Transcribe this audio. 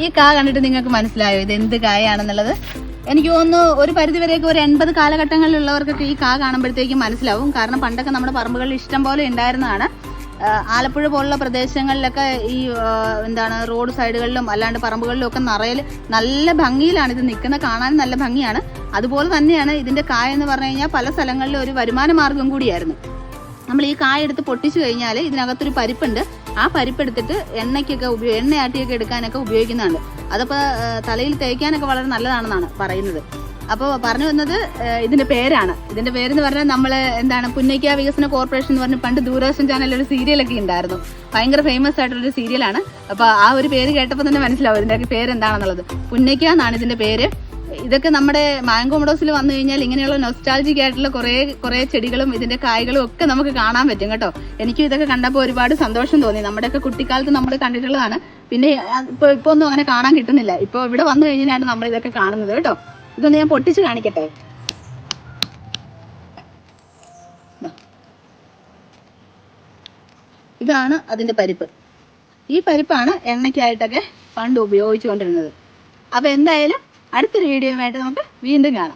ഈ കാ കണ്ടിട്ട് നിങ്ങൾക്ക് മനസ്സിലായോ ഇത് എന്ത് കായാണെന്നുള്ളത്? എനിക്ക് തോന്നുന്നു ഒരു പരിധിവരെയൊക്കെ ഒരു 80 കാലഘട്ടങ്ങളിലുള്ളവർക്കൊക്കെ ഈ കാ കാണുമ്പോഴത്തേക്കും മനസ്സിലാവും. കാരണം പണ്ടൊക്കെ നമ്മുടെ പറമ്പുകളിൽ ഇഷ്ടം പോലെ ഉണ്ടായിരുന്നതാണ്. ആലപ്പുഴ പോലുള്ള പ്രദേശങ്ങളിലൊക്കെ ഈ എന്താണ് റോഡ് സൈഡുകളിലും അല്ലാണ്ട് പറമ്പുകളിലും ഒക്കെ നിറയെ നല്ല ഭംഗിയിലാണ് ഇത് നിൽക്കുന്നത്. കാണാൻ നല്ല ഭംഗിയാണ്. അതുപോലെ തന്നെയാണ് ഇതിന്റെ കായ എന്ന് പറഞ്ഞു കഴിഞ്ഞാൽ പല സ്ഥലങ്ങളിലും ഒരു വരുമാന മാർഗം കൂടിയായിരുന്നു. നമ്മൾ ഈ കായ എടുത്ത് പൊട്ടിച്ചു കഴിഞ്ഞാൽ ഇതിനകത്തൊരു പരിപ്പുണ്ട്. ആ പരിപ്പെടുത്തിട്ട് എണ്ണയാട്ടിയൊക്കെ എടുക്കാനൊക്കെ ഉപയോഗിക്കുന്നുണ്ട്. അതപ്പോൾ തലയിൽ തേക്കാനൊക്കെ വളരെ നല്ലതാണെന്നാണ് പറയുന്നത്. അപ്പോൾ പറഞ്ഞു വന്നത് ഇതിന്റെ പേരാണ്. ഇതിന്റെ പേരെന്ന് പറഞ്ഞാൽ നമ്മൾ എന്താണ് പുന്നയ്ക്ക വികസന കോർപ്പറേഷൻ എന്ന് പറഞ്ഞ് പണ്ട് ദൂരദർശൻ ചാനലിൽ ഒരു സീരിയലൊക്കെ ഉണ്ടായിരുന്നു. ഭയങ്കര ഫേമസ് ആയിട്ടുള്ളൊരു സീരിയലാണ്. അപ്പോൾ ആ ഒരു പേര് കേട്ടപ്പോൾ തന്നെ മനസ്സിലാവും ഇതിന്റെ പേര് എന്താണെന്നുള്ളത്. പുന്നയ്ക്ക എന്നാണ് ഇതിന്റെ പേര്. ഇതൊക്കെ നമ്മുടെ മാംഗോ മെഡോസിൽ വന്നു കഴിഞ്ഞാൽ ഇങ്ങനെയുള്ള നൊസ്റ്റാൾജിക് ആയിട്ടുള്ള കുറെ ചെടികളും ഇതിന്റെ കായ്കളും ഒക്കെ നമുക്ക് കാണാൻ പറ്റും കേട്ടോ. എനിക്കും ഇതൊക്കെ കണ്ടപ്പോൾ ഒരുപാട് സന്തോഷം തോന്നി. നമ്മുടെയൊക്കെ കുട്ടിക്കാലത്ത് നമ്മൾ കണ്ടിട്ടുള്ളതാണ്. പിന്നെ ഇപ്പൊ ഒന്നും അങ്ങനെ കാണാൻ കിട്ടുന്നില്ല. ഇപ്പൊ ഇവിടെ വന്നു കഴിഞ്ഞാലാണ് നമ്മൾ ഇതൊക്കെ കാണുന്നത് കേട്ടോ. ഇതൊന്ന് ഞാൻ പൊട്ടിച്ച് കാണിക്കട്ടെ. ഇതാണ് അതിന്റെ പരിപ്പ്. ഈ പരിപ്പാണ് എണ്ണയ്ക്കായിട്ടൊക്കെ പണ്ട് ഉപയോഗിച്ചുകൊണ്ടിരുന്നത്. അപ്പൊ എന്തായാലും അടുത്തൊരു വീഡിയോയുമായിട്ട് നമുക്ക് വീണ്ടും കാണാം.